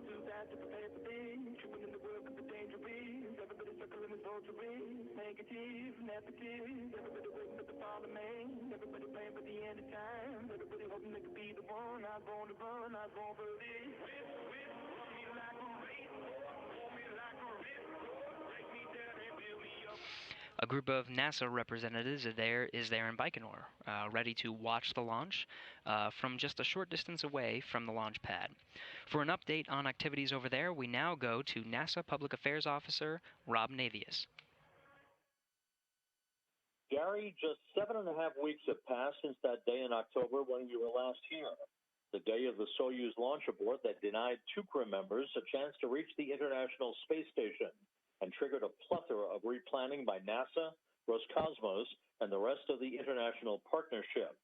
too fast to prepare to be. Tripping in the world of the dangerous. Everybody circling his vultures. Handkerchiefs, napkins. Everybody waiting for the fall of man. Everybody praying for the end of time. Everybody hoping they could be the one. Not born to run, not born for this. Run me like a race. Hold me like a wrist. Break me down and build me up. A group of NASA representatives is there in Baikonur, ready to watch the launch from just a short distance away from the launch pad. For an update on activities over there, we now go to NASA Public Affairs Officer Rob Navius. Gary, just 7.5 weeks have passed since that day in October when you were last here. The day of the Soyuz launch abort that denied 2 crew members a chance to reach the International Space Station and triggered a plethora of replanning by NASA, Roscosmos, and the rest of the international partnership.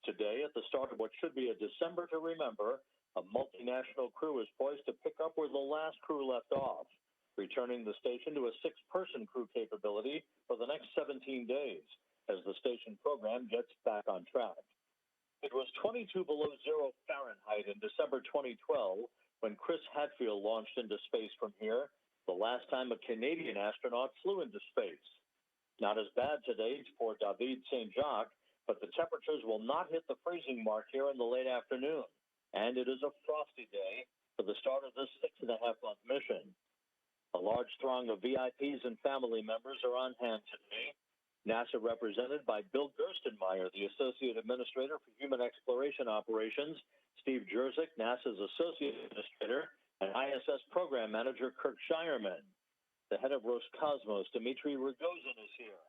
Today, at the start of what should be a December to remember, a multinational crew is poised to pick up where the last crew left off, returning the station to a 6-person crew capability for the next 17 days as the station program gets back on track. It was 22 below zero Fahrenheit in December 2012 when Chris Hadfield launched into space from here, the last time a Canadian astronaut flew into space. Not as bad today for David St. Jacques, but the temperatures will not hit the freezing mark here in the late afternoon, and it is a frosty day for the start of this 6.5-month mission. A large throng of VIPs and family members are on hand today. NASA represented by Bill Gerstenmaier, the Associate Administrator for Human Exploration Operations, Steve Jerzik, NASA's Associate Administrator, and ISS Program Manager Kirk Shireman. The head of Roscosmos, Dmitry Rogozin, is here.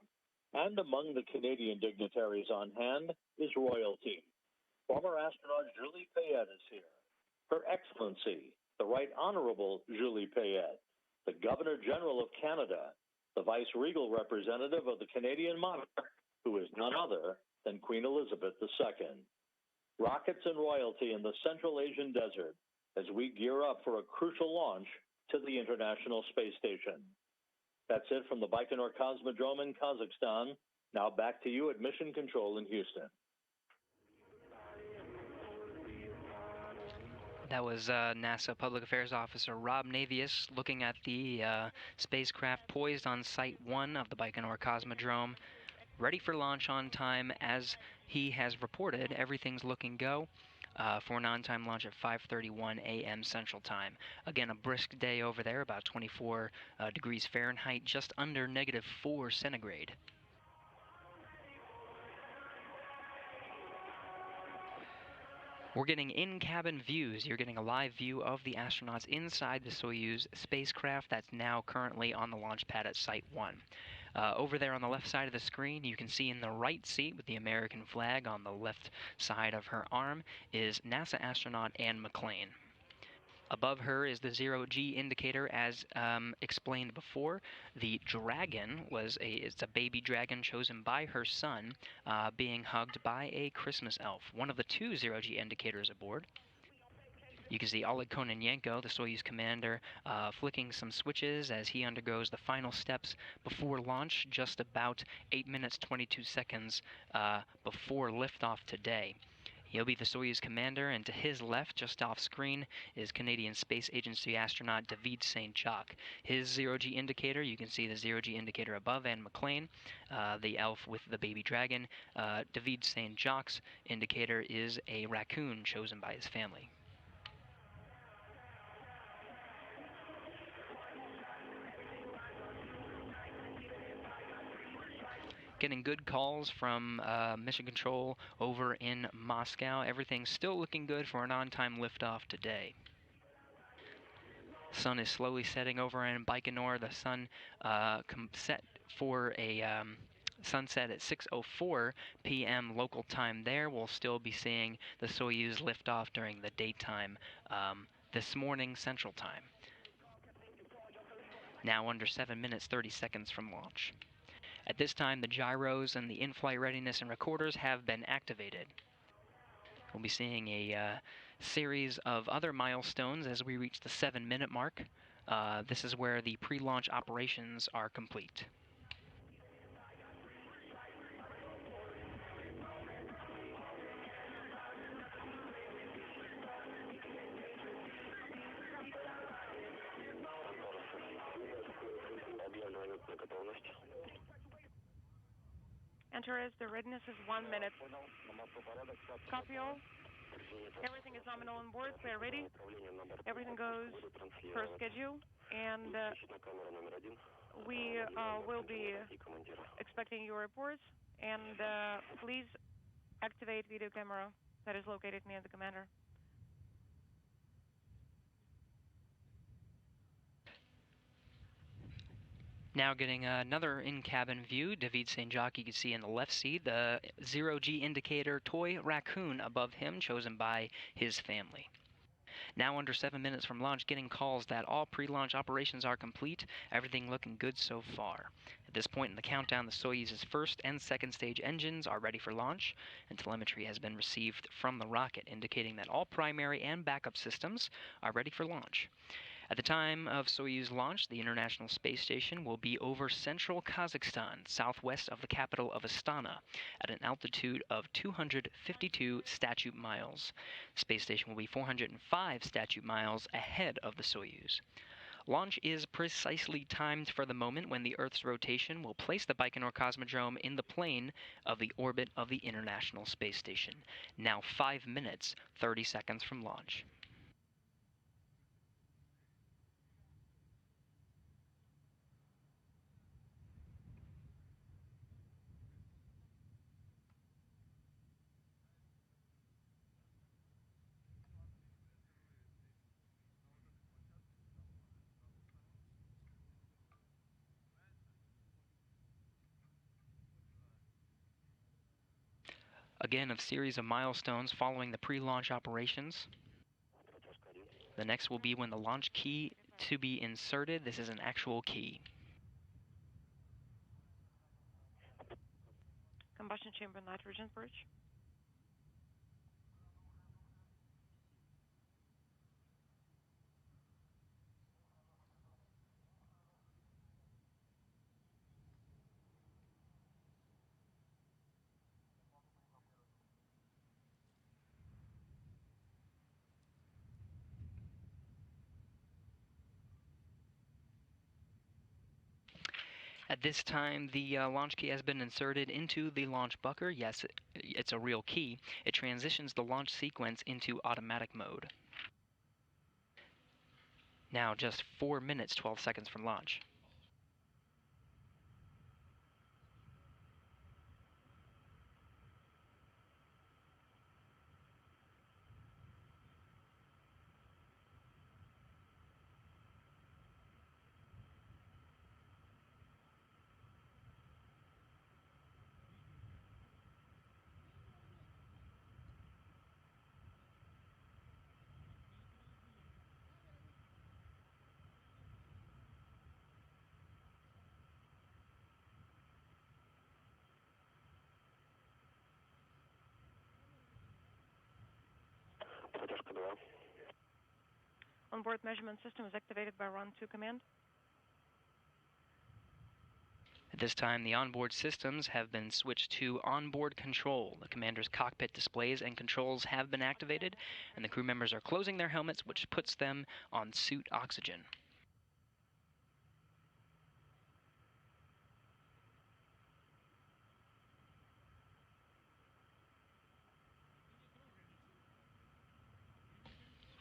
And among the Canadian dignitaries on hand is royalty. Former astronaut Julie Payette is here. Her Excellency, the Right Honorable Julie Payette, the Governor General of Canada, the Vice-Regal representative of the Canadian monarch, who is none other than Queen Elizabeth II. Rockets and royalty in the Central Asian desert as we gear up for a crucial launch to the International Space Station. That's it from the Baikonur Cosmodrome in Kazakhstan. Now back to you at Mission Control in Houston. That was NASA Public Affairs Officer Rob Navius looking at the spacecraft poised on Site 1 of the Baikonur Cosmodrome, ready for launch on time. As he has reported, everything's looking go for an on-time launch at 5:31 a.m. Central Time. Again, a brisk day over there, about 24 degrees Fahrenheit, just under -4 centigrade. We're getting in-cabin views. You're getting a live view of the astronauts inside the Soyuz spacecraft that's now currently on the launch pad at Site 1. Over there on the left side of the screen, you can see in the right seat with the American flag on the left side of her arm is NASA astronaut Anne McClain. Above her is the zero-G indicator, as explained before. The dragon it's a baby dragon chosen by her son, being hugged by a Christmas elf, one of the 2 zero-G indicators aboard. You can see Oleg Kononenko, the Soyuz commander, flicking some switches as he undergoes the final steps before launch, just about 8 minutes 22 seconds before liftoff today. He'll be the Soyuz commander, and to his left, just off screen, is Canadian Space Agency astronaut David St. Jacques. His zero-G indicator, you can see the zero-G indicator above Anne McClain, the elf with the baby dragon. David St. Jacques' indicator is a raccoon chosen by his family. Getting good calls from Mission Control over in Moscow. Everything's still looking good for an on-time liftoff today. Sun is slowly setting over in Baikonur. The sun set for a sunset at 6:04 p.m. local time there. We'll still be seeing the Soyuz liftoff during the daytime this morning Central Time. Now under 7 minutes 30 seconds from launch. At this time, the gyros and the in-flight readiness and recorders have been activated. We'll be seeing a series of other milestones as we reach the 7-minute mark. This is where the pre-launch operations are complete. Enter as the readiness is 1 minute. Copy all. Everything is nominal on board. We are ready. Everything goes per schedule, and we will be expecting your reports. And please activate video camera that is located near the commander. Now getting another in-cabin view. David St. Jacques, you can see in the left seat, the zero-G indicator toy raccoon above him, chosen by his family. Now under 7 minutes from launch, getting calls that all pre-launch operations are complete, everything looking good so far. At this point in the countdown, the Soyuz's first and second stage engines are ready for launch, and telemetry has been received from the rocket, indicating that all primary and backup systems are ready for launch. At the time of Soyuz launch, the International Space Station will be over central Kazakhstan, southwest of the capital of Astana, at an altitude of 252 statute miles. The space station will be 405 statute miles ahead of the Soyuz. Launch is precisely timed for the moment when the Earth's rotation will place the Baikonur Cosmodrome in the plane of the orbit of the International Space Station. Now 5 minutes, 30 seconds from launch. Again, a series of milestones following the pre-launch operations. The next will be when the launch key to be inserted. This is an actual key. Combustion chamber nitrogen purge. At this time, the launch key has been inserted into the launch bucker. Yes, it's a real key. It transitions the launch sequence into automatic mode. Now just 4 minutes, 12 seconds from launch. Onboard measurement system is activated by Run 2 command. At this time, the onboard systems have been switched to onboard control. The commander's cockpit displays and controls have been activated, and the crew members are closing their helmets, which puts them on suit oxygen.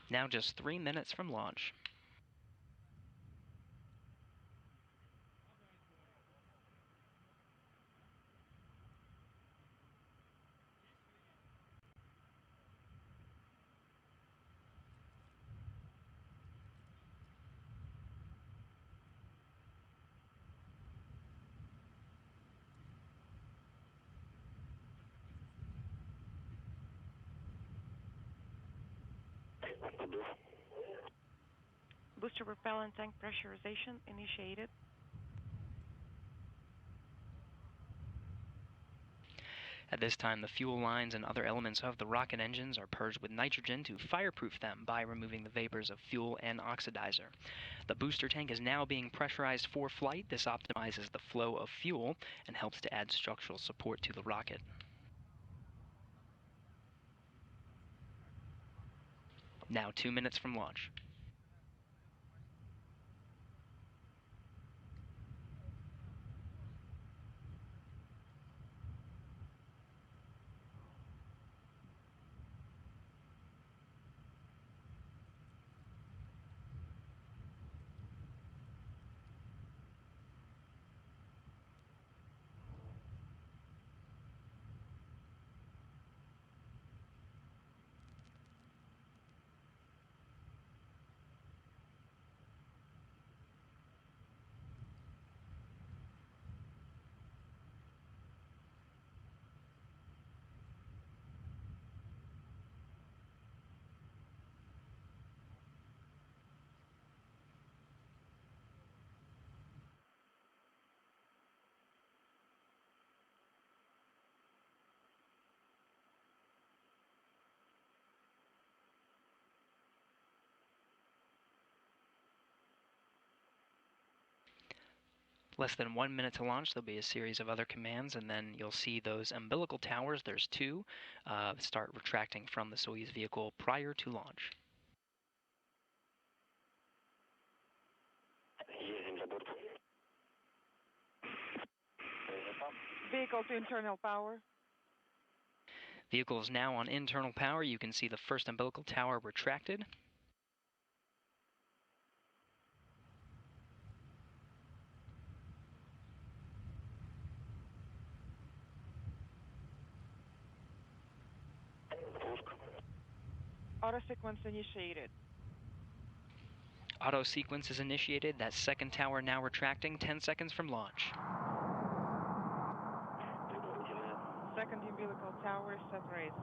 Now just 3 minutes from launch. Booster propellant tank pressurization initiated. At this time, the fuel lines and other elements of the rocket engines are purged with nitrogen to fireproof them by removing the vapors of fuel and oxidizer. The booster tank is now being pressurized for flight. This optimizes the flow of fuel and helps to add structural support to the rocket. Now 2 minutes from launch. Less than 1 minute to launch. There'll be a series of other commands, and then you'll see those umbilical towers. There's two. Start retracting from the Soyuz vehicle prior to launch. Vehicle to internal power. Vehicle is now on internal power. You can see the first umbilical tower retracted. Auto sequence initiated. Auto sequence is initiated. That second tower now retracting 10 seconds from launch. Second umbilical tower separates.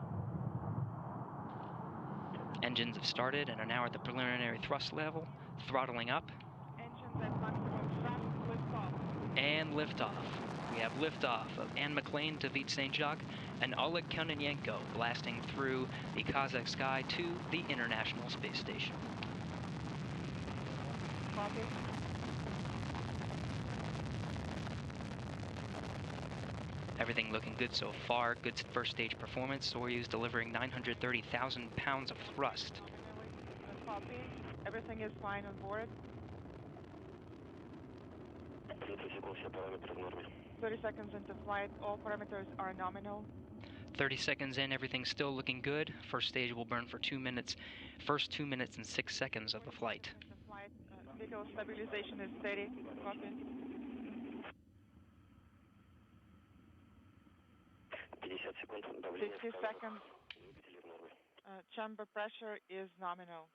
Engines have started and are now at the preliminary thrust level, throttling up. Engines at maximum thrust, liftoff. And liftoff. We have liftoff of Anne McClain to Vit St. Jacques and Oleg Kononenko blasting through the Kazakh sky to the International Space Station. Copy. Everything looking good so far. Good first stage performance. Soyuz delivering 930,000 pounds of thrust. Copy. Everything is fine on board. 30 seconds into flight. All parameters are nominal. 30 seconds in, everything's still looking good. First stage will burn for 2 minutes. First 2 minutes and 6 seconds of the flight. Vehicle stabilization is steady. Copy. 50 seconds. Chamber pressure is nominal.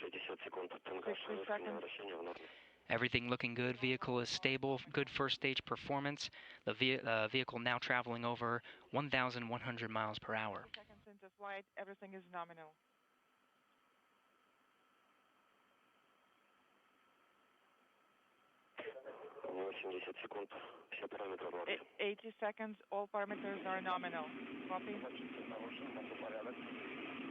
60 seconds. Everything looking good. Vehicle is stable. Good first stage performance. The vehicle now traveling over 1,100 miles per hour. 30 seconds into flight. Everything is nominal. 80 seconds. All parameters are nominal. Copy.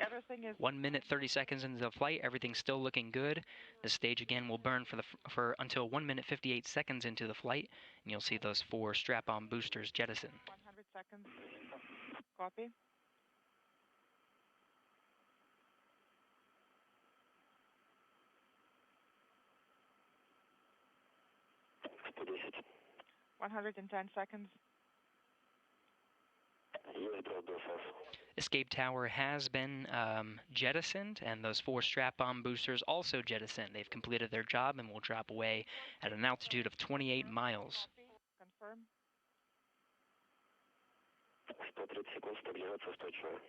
Everything is 1 minute 30 seconds into the flight. Everything's still looking good. The stage again will burn for until 1 minute 58 seconds into the flight, and you'll see those 4 strap-on boosters jettison. 100 seconds. Copy. $110. 110 seconds. Escape tower has been jettisoned, and those 4 strap-on boosters also jettisoned. They've completed their job and will drop away at an altitude of 28 miles. Confirm.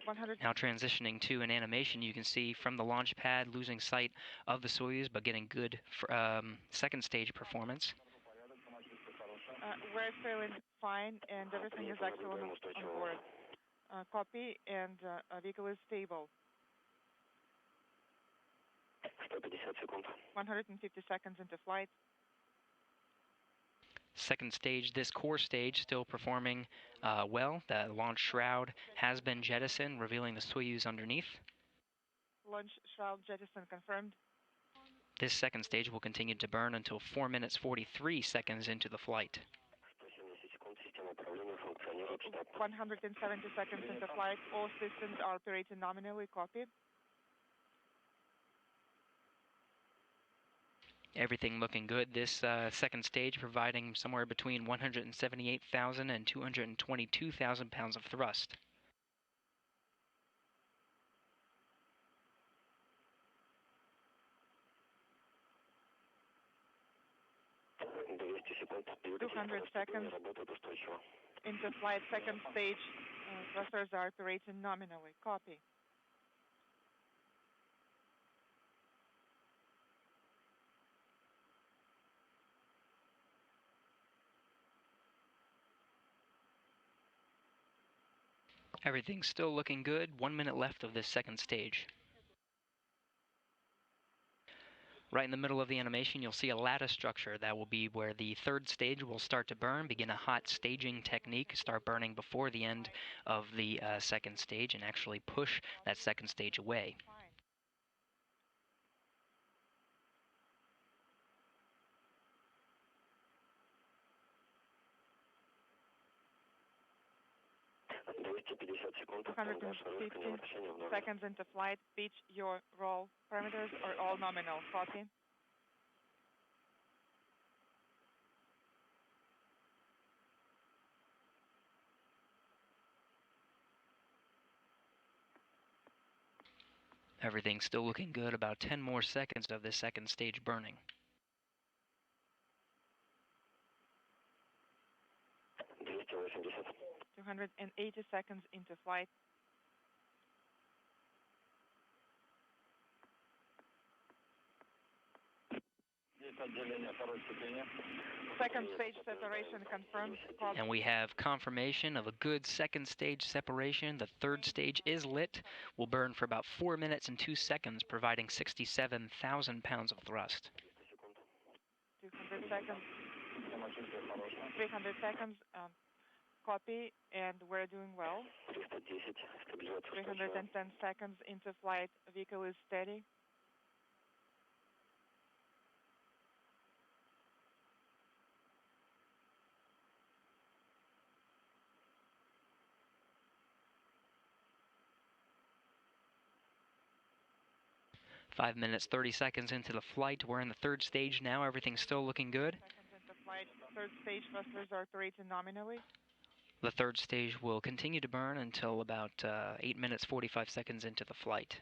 100. Now transitioning to an animation, you can see from the launch pad losing sight of the Soyuz, but getting good second stage performance. We're sailing fine, and everything is excellent on board. Copy, and vehicle is stable. 150 seconds into flight. Second stage, this core stage, still performing well. The launch shroud has been jettisoned, revealing the Soyuz underneath. Launch shroud jettison confirmed. This second stage will continue to burn until 4 minutes 43 seconds into the flight. 170 seconds into flight. All systems are operating nominally. Copy. Everything looking good. This second stage providing somewhere between 178,000 and 222,000 pounds of thrust. $200 seconds into flight. Second stage. Thrusters are operating nominally. Copy. Everything's still looking good. 1 minute left of this second stage. Right in the middle of the animation, you'll see a lattice structure. That will be where the third stage will start to burn, begin a hot staging technique, start burning before the end of the second stage, and actually push that second stage away. 250 seconds into flight. Pitch your roll parameters are all nominal. Copy. Everything's still looking good. About 10 more seconds of this second stage burning. 280 seconds into flight. Second stage separation confirmed. Copy. And we have confirmation of a good second stage separation. The third stage is lit. Will burn for about 4 minutes and 2 seconds, providing 67,000 pounds of thrust. 200 seconds. 300 seconds. Copy, and we're doing well. 310 seconds into flight. Vehicle is steady. Five minutes, 30 seconds into the flight. We're in the third stage now. Everything's still looking good. Seconds into flight. Third stage thrusters are operating nominally. The third stage will continue to burn until about 8 minutes, 45 seconds into the flight.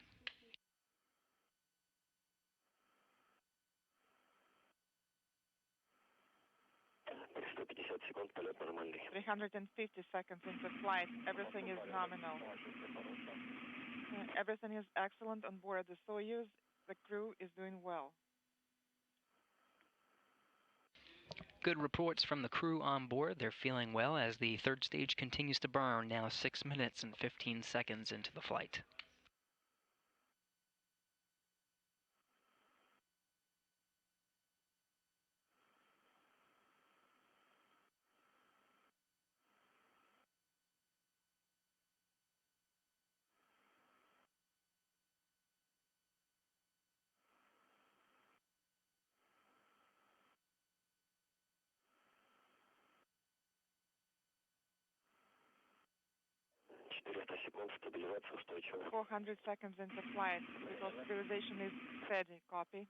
– 350 seconds into flight. Everything is nominal. Everything is excellent on board the Soyuz. The crew is doing well. Good reports from the crew on board. They're feeling well as the third stage continues to burn, now 6 minutes and 15 seconds into the flight. – 400 seconds into flight. Because stabilization is steady. Copy.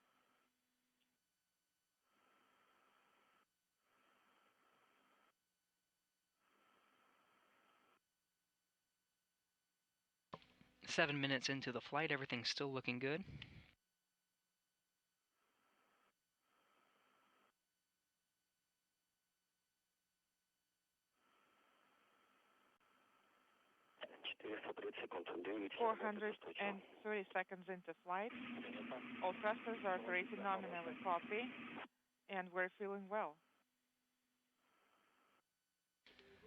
Seven minutes into the flight, everything's still looking good. – 430 seconds into flight. All thrusters are operating nominally. Copy. And we're feeling well.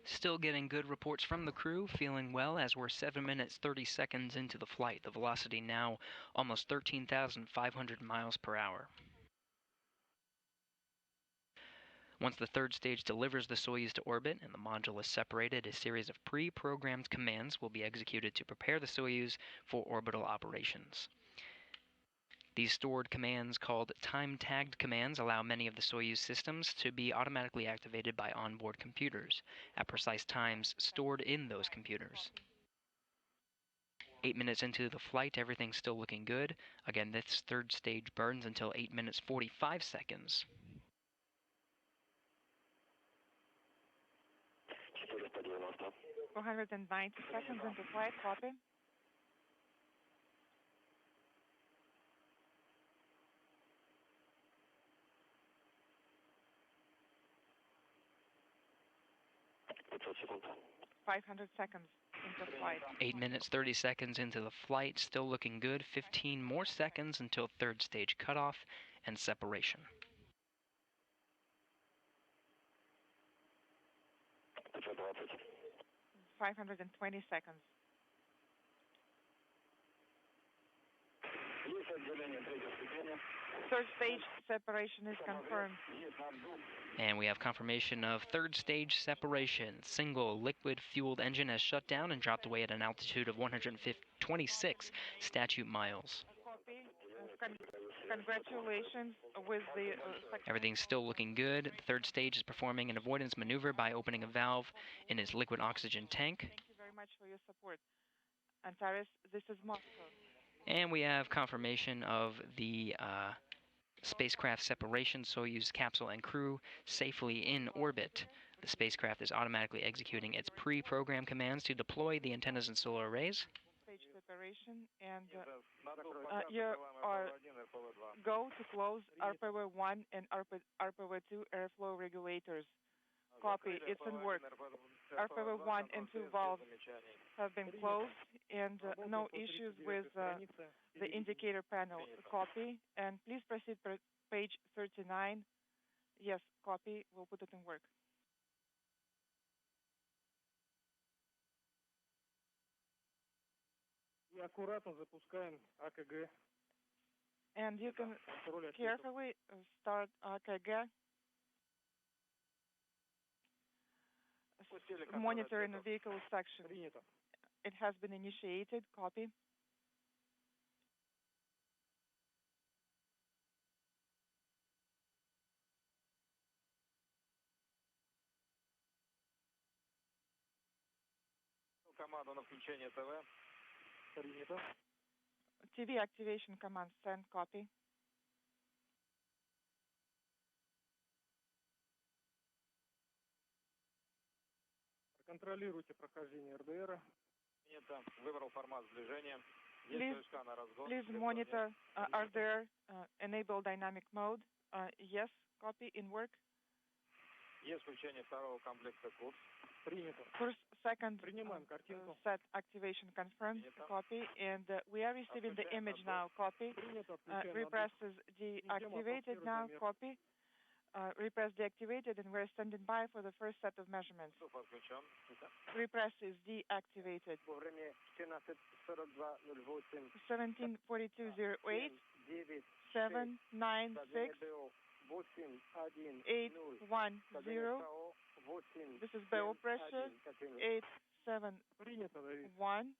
Still getting good reports from the crew, feeling well as we're 7 minutes 30 seconds into the flight. The velocity now almost 13,500 miles per hour. Once the third stage delivers the Soyuz to orbit and the module is separated, a series of pre-programmed commands will be executed to prepare the Soyuz for orbital operations. These stored commands, called time-tagged commands, allow many of the Soyuz systems to be automatically activated by onboard computers at precise times stored in those computers. 8 minutes into the flight, everything's still looking good. Again, this third stage burns until 8 minutes 45 seconds. 490 seconds into flight. Copy. – 500 seconds into flight. 8 minutes 30 seconds into the flight, still looking good. 15 more seconds until third stage cutoff and separation. 520 seconds. Third stage separation is confirmed. And we have confirmation of third stage separation. Single liquid-fueled engine has shut down and dropped away at an altitude of 126 statute miles. Copy. Congratulations with the... Everything's still looking good. The third stage is performing an avoidance maneuver by opening a valve in its liquid oxygen tank. Thank you very much. much for your support. Antares, this is Moscow. And we have confirmation of the spacecraft separation, Soyuz capsule and crew safely in orbit. The spacecraft is automatically executing its pre-program commands to deploy the antennas and solar arrays. Stage separation, and you are go to close RPV-1 and RPV-2 airflow regulators. Copy, it's in work. RPV-1 and 2 valves have been closed, and no issues with the indicator panel. Copy, and please proceed to page 39. Yes, copy, we'll put it in work. And you can carefully start AKG. Monitoring the vehicle section. It has been initiated. Copy. TV activation command send. Copy. Контролируйте прохождение РДР. Выбрал формат сближения. Please monitor RDR, enable dynamic mode. Yes, copy, in work. Есть включение второго комплекта курс. Принято. First, second Принимаем картинку. set activation confirmed. Copy, and we are receiving the image now. Copy. Repress is deactivated now. Copy. Repress deactivated, and we're standing by for the first set of measurements. Repress is deactivated. 174208 796 810. This is BO pressure 871.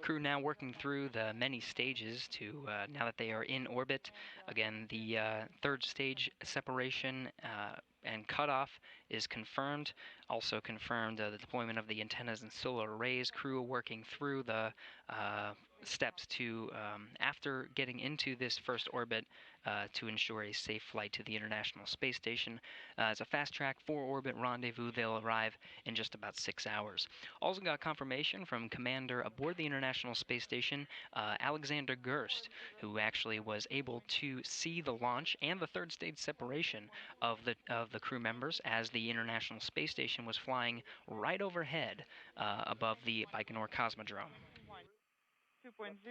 Crew now working through the many stages to now that they are in orbit. Again, the third stage separation and cutoff is confirmed. Also confirmed the deployment of the antennas and solar arrays. Crew working through the steps to, after getting into this first orbit, to ensure a safe flight to the International Space Station. It's a fast-track 4-orbit rendezvous. They'll arrive in just about 6 hours. Also got confirmation from Commander aboard the International Space Station, Alexander Gerst, who actually was able to see the launch and the third stage separation of the crew members as the International Space Station was flying right overhead above the Baikonur Cosmodrome.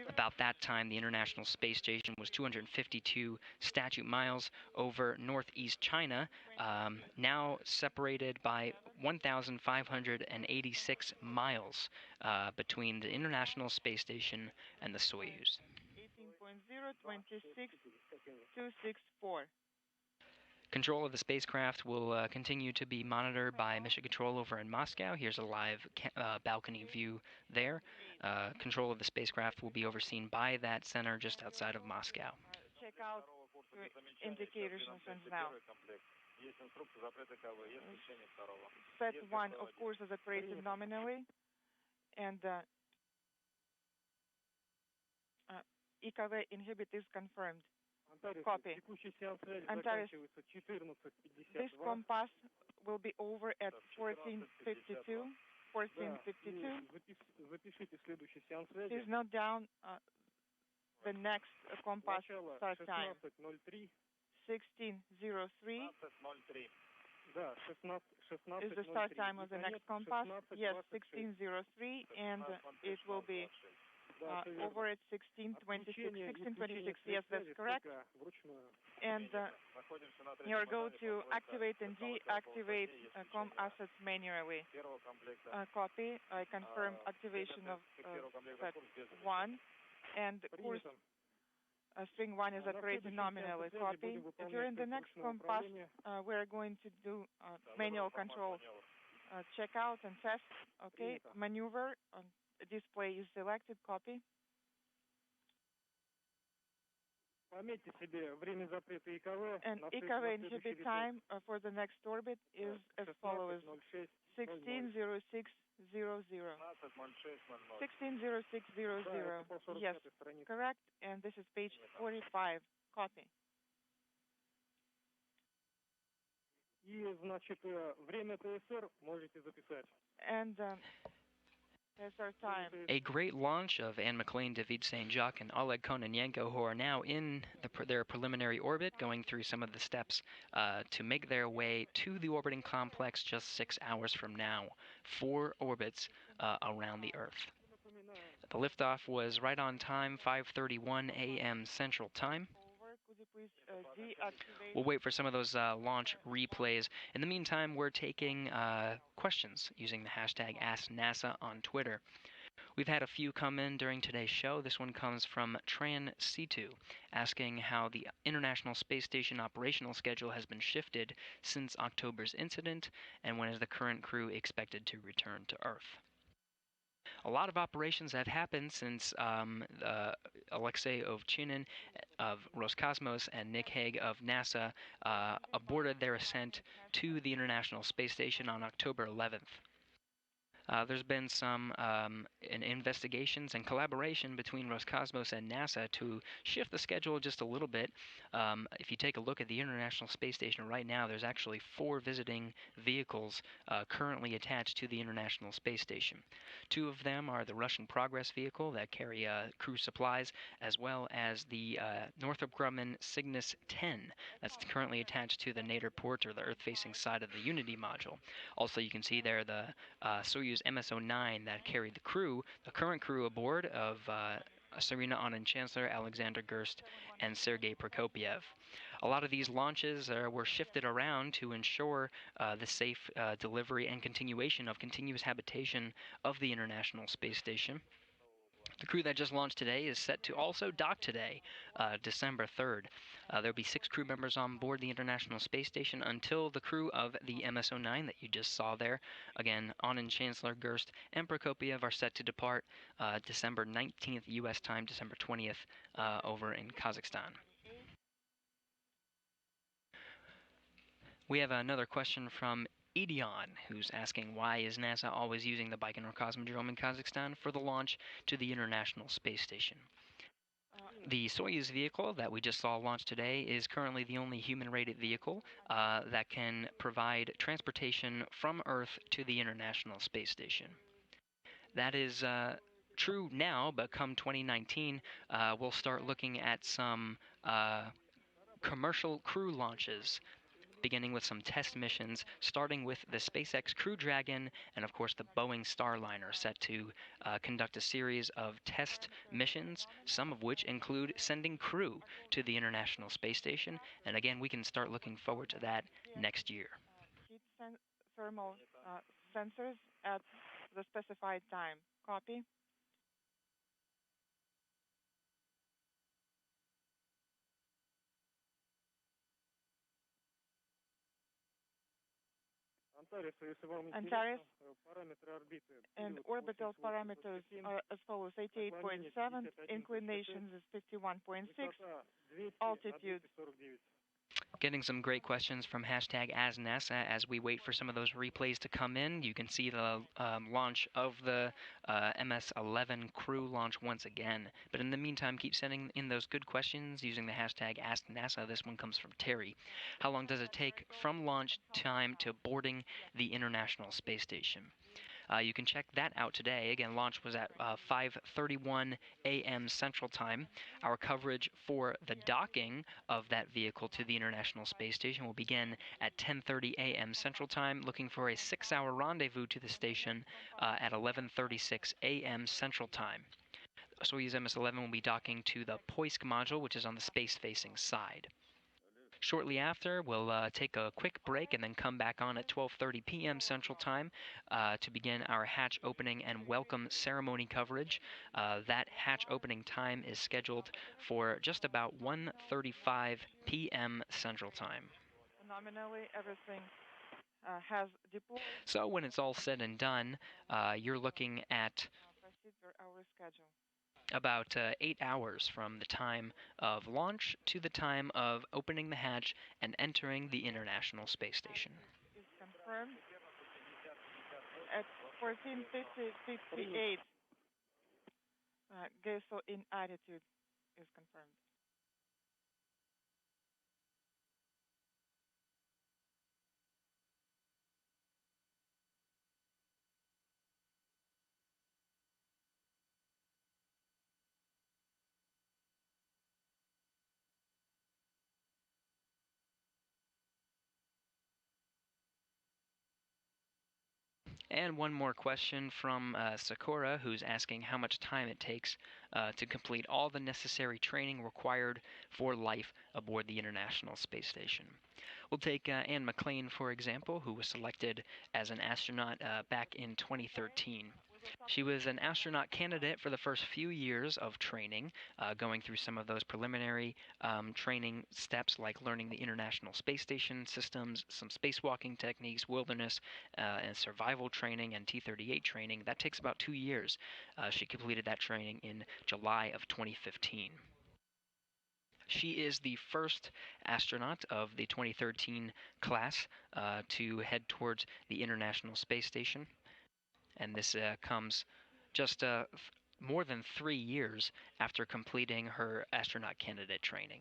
About that time, the International Space Station was 252 statute miles over northeast China, now separated by 1,586 miles between the International Space Station and the Soyuz. 18.026.264. Control of the spacecraft will continue to be monitored by Mission Control over in Moscow. Here's a live balcony view there. Control of the spacecraft will be overseen by that center just outside of Moscow. Check out indicators and now. Set 1, of course, is operating nominally, and EKV inhibit is confirmed. Copy. Antares, this compass will be over at 1452. 1452. Please note down the next compass start time. 1603 is the start time of the next compass. Yes, 1603, and it will be over at 1626. 1626, yes, that's correct. And you're going to activate and deactivate com assets manually. Copy. I confirm activation of set 1, and course string 1 is operating nominally. Copy. During the next compass, we're going to do manual control. Check out and test. Okay. Maneuver. Display is selected. Copy. And IKV inhibit time for the next orbit is as follows: 160600. 160600. Yes, correct. And this is page 45. Copy. And there's our time. A great launch of Anne McLean, David St. Jacques, and Oleg Kononenko, who are now in their preliminary orbit, going through some of the steps to make their way to the orbiting complex just 6 hours from now. 4 orbits around the Earth. The liftoff was right on time, 5:31 a.m. Central Time. Could you please deactivate? We'll wait for some of those launch replays. In the meantime, we're taking questions using the hashtag AskNASA on Twitter. We've had a few come in during today's show. This one comes from Tran C2, asking how the International Space Station operational schedule has been shifted since October's incident, and when is the current crew expected to return to Earth. A lot of operations have happened since Alexei Ovchinin of Roscosmos and Nick Hague of NASA aborted their ascent to the International Space Station on October 11th. There's been some investigations and collaboration between Roscosmos and NASA to shift the schedule just a little bit. If you take a look at the International Space Station right now, there's actually 4 visiting vehicles currently attached to the International Space Station. 2 of them are the Russian Progress vehicle that carry crew supplies, as well as the Northrop Grumman Cygnus 10 that's currently attached to the Nadir port, or the Earth-facing side of the Unity module. Also, you can see there the Soyuz MS-09 that carried the current crew aboard of Serena Anand Chancellor, Alexander Gerst, and Sergei Prokopyev. A lot of these launches were shifted around to ensure the safe delivery and continuation of continuous habitation of the International Space Station. The crew that just launched today is set to also dock today, December 3rd. There'll be 6 crew members on board the International Space Station until the crew of the MS-09 that you just saw there. Again, Anand Chancellor, Gerst, and Prokopyev are set to depart December 19th U.S. time, December 20th over in Kazakhstan. We have another question from Edion, who's asking, why is NASA always using the Baikonur Cosmodrome in Kazakhstan for the launch to the International Space Station? The Soyuz vehicle that we just saw launch today is currently the only human-rated vehicle that can provide transportation from Earth to the International Space Station. That is true now, but come 2019, we'll start looking at some commercial crew launches, beginning with some test missions, starting with the SpaceX Crew Dragon and, of course, the Boeing Starliner, set to conduct a series of test missions, some of which include sending crew to the International Space Station. And again, we can start looking forward to that next year. Heat thermal sensors at the specified time. Copy. Antares and orbital parameters are as follows: 88.7, inclinations is 51.6, altitude. Getting some great questions from hashtag AskNASA as we wait for some of those replays to come in. You can see the launch of the MS-11 crew launch once again. But in the meantime, keep sending in those good questions using the hashtag AskNASA. This one comes from Terry. How long does it take from launch time to boarding the International Space Station? You can check that out today. Again, launch was at 5:31 a.m. Central Time. Our coverage for the docking of that vehicle to the International Space Station will begin at 10:30 a.m. Central Time, looking for a 6-hour rendezvous to the station at 11:36 a.m. Central Time. Soyuz MS-11 will be docking to the Poisk module, which is on the space-facing side. Shortly after, we'll take a quick break and then come back on at 12:30 p.m. Central Time to begin our hatch opening and welcome ceremony coverage. That hatch opening time is scheduled for just about 1:35 p.m. Central Time. Nominally, everything has deployed. So when it's all said and done, you're looking at Proceed for our schedule. about 8 hours from the time of launch to the time of opening the hatch and entering the International Space Station. Is confirmed at 14:58. GSO in attitude is confirmed. And one more question from Sakura, who's asking how much time it takes to complete all the necessary training required for life aboard the International Space Station. We'll take Anne McClain, for example, who was selected as an astronaut back in 2013. She was an astronaut candidate for the first few years of training, going through some of those preliminary training steps like learning the International Space Station systems, some spacewalking techniques, wilderness and survival training, and T-38 training. That takes about 2 years. She completed that training in July of 2015. She is the first astronaut of the 2013 class to head towards the International Space Station. And this comes just more than 3 years after completing her astronaut candidate training.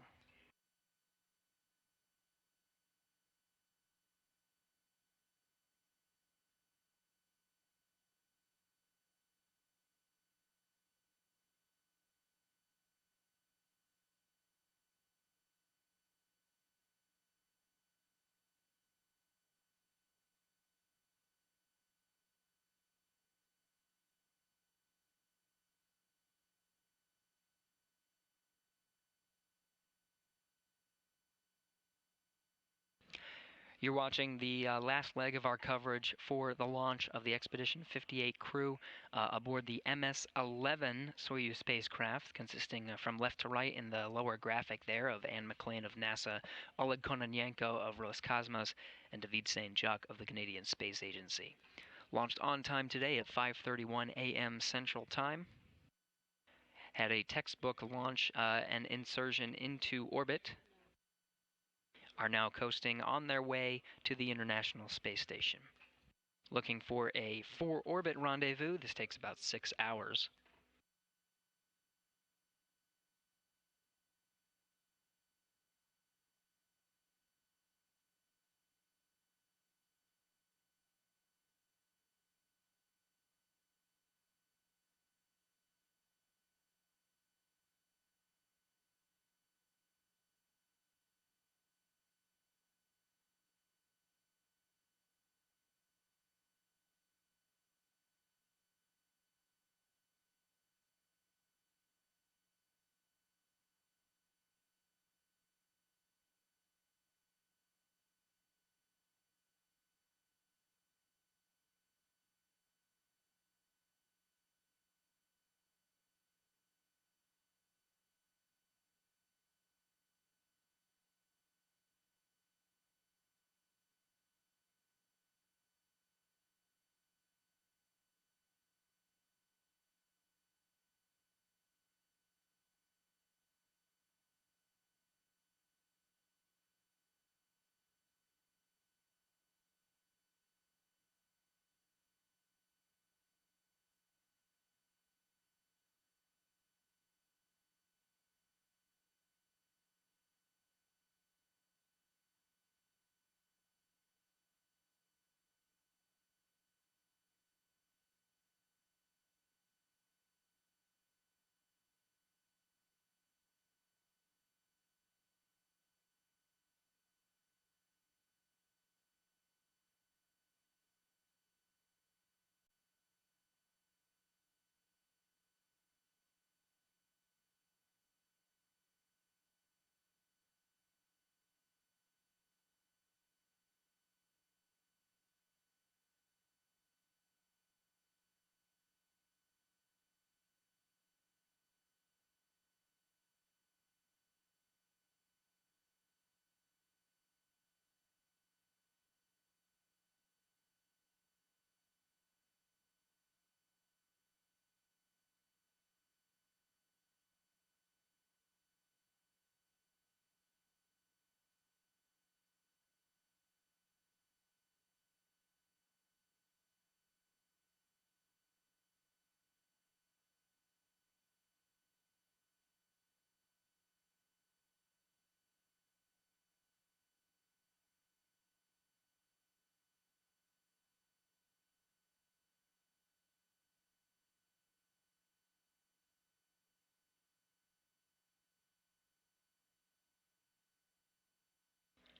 You're watching the last leg of our coverage for the launch of the Expedition 58 crew aboard the MS-11 Soyuz spacecraft, consisting from left to right in the lower graphic there of Anne McClain of NASA, Oleg Kononenko of Roscosmos, and David Saint-Jacques of the Canadian Space Agency. Launched on time today at 5:31 a.m. Central Time. Had a textbook launch and insertion into orbit. Are now coasting on their way to the International Space Station. Looking for a 4-orbit rendezvous. This takes about 6 hours.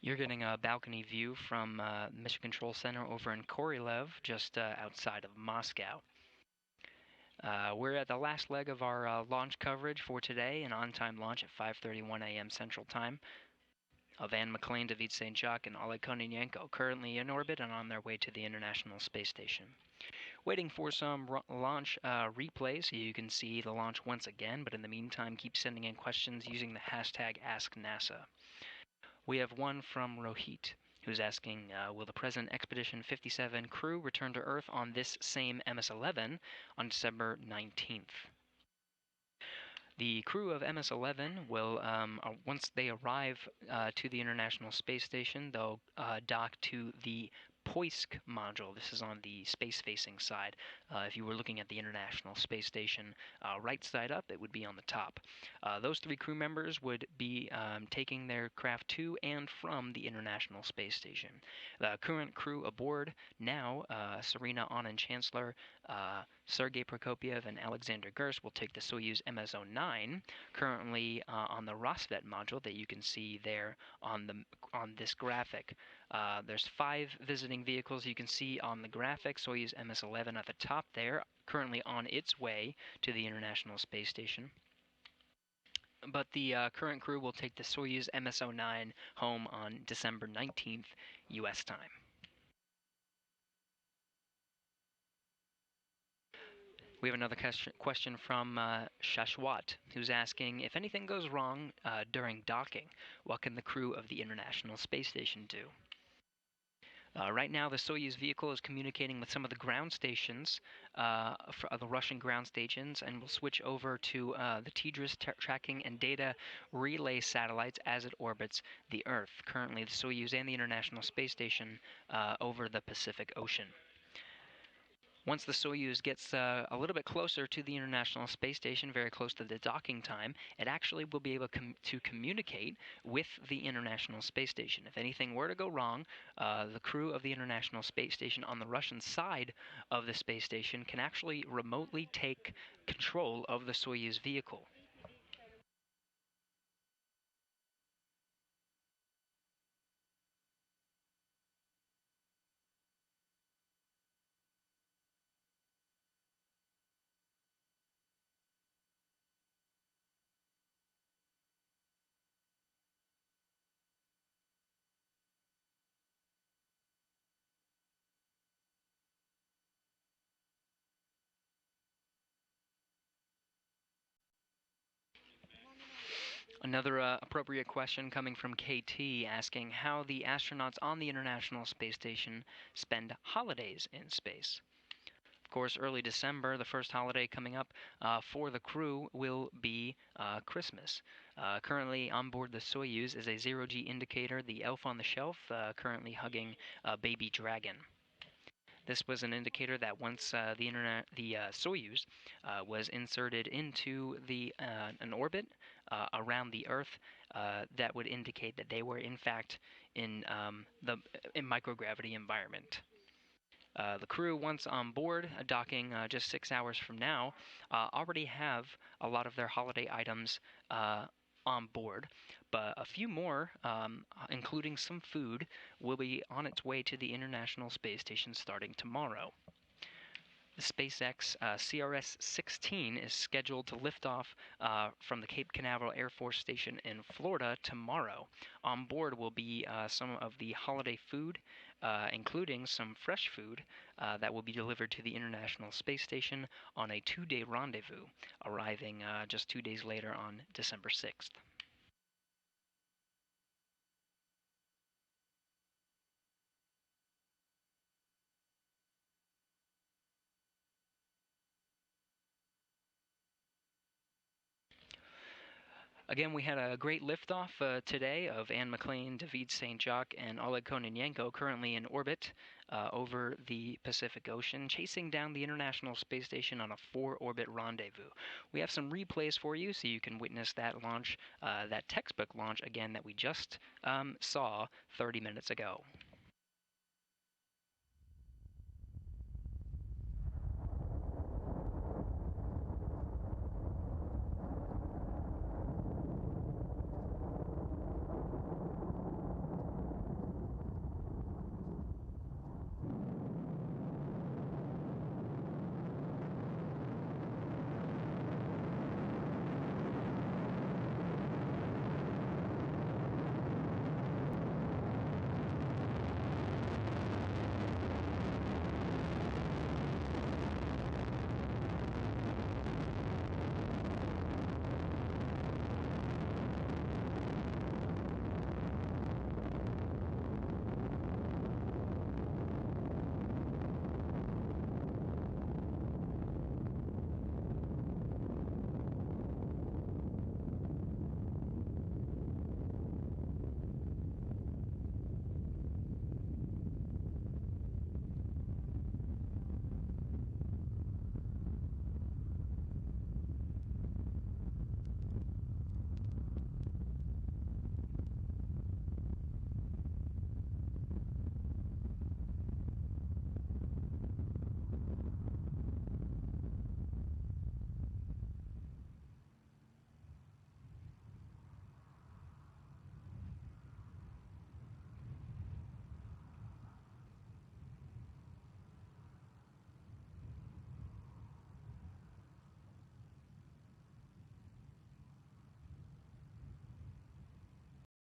You're getting a balcony view from Mission Control Center over in Korolev, just outside of Moscow. We're at the last leg of our launch coverage for today, an on-time launch at 5:31 a.m. Central Time of Anne McClain, David St. Jacques, and Oleg Kononenko, currently in orbit and on their way to the International Space Station. Waiting for some launch replay so you can see the launch once again, but in the meantime, keep sending in questions using the hashtag AskNASA. We have one from Rohit, who's asking, will the present Expedition 57 crew return to Earth on this same MS-11 on December 19th? The crew of MS-11 will, once they arrive to the International Space Station, they'll dock to the Poisk module. This is on the space-facing side. If you were looking at the International Space Station right side up, it would be on the top. Those 3 crew members would be taking their craft to and from the International Space Station. The current crew aboard now, Serena Anand Chancellor, Sergei Prokopyev, and Alexander Gerst will take the Soyuz MS-09, currently on the Rosvet module that you can see there on this graphic. There's 5 visiting vehicles you can see on the graphic. Soyuz MS-11 at the top there, currently on its way to the International Space Station. But the current crew will take the Soyuz MS-09 home on December 19th, U.S. time. We have another question from Shashwat, who's asking, if anything goes wrong during docking, what can the crew of the International Space Station do? Right now, the Soyuz vehicle is communicating with some of the ground stations, the Russian ground stations, and will switch over to the TDRS tracking and data relay satellites as it orbits the Earth. Currently, the Soyuz and the International Space Station over the Pacific Ocean. Once the Soyuz gets a little bit closer to the International Space Station, very close to the docking time, it actually will be able to communicate with the International Space Station. If anything were to go wrong, the crew of the International Space Station on the Russian side of the space station can actually remotely take control of the Soyuz vehicle. Another appropriate question coming from KT asking how the astronauts on the International Space Station spend holidays in space. Of course, early December, the first holiday coming up for the crew will be Christmas. Currently on board the Soyuz is a zero-G indicator, the elf on the shelf, currently hugging a baby dragon. This was an indicator that once the Soyuz was inserted into an orbit around the Earth, that would indicate that they were in fact in microgravity environment. The crew, once on board, docking just 6 hours from now, already have a lot of their holiday items on board, but a few more, including some food, will be on its way to the International Space Station starting tomorrow. The SpaceX CRS-16 is scheduled to lift off from the Cape Canaveral Air Force Station in Florida tomorrow. On board will be some of the holiday food, including some fresh food that will be delivered to the International Space Station on a 2-day rendezvous, arriving just 2 days later on December 6th. Again, we had a great liftoff today of Anne McClain, David St. Jacques, and Oleg Kononenko, currently in orbit over the Pacific Ocean, chasing down the International Space Station on a 4-orbit rendezvous. We have some replays for you so you can witness that launch, that textbook launch again that we just saw 30 minutes ago.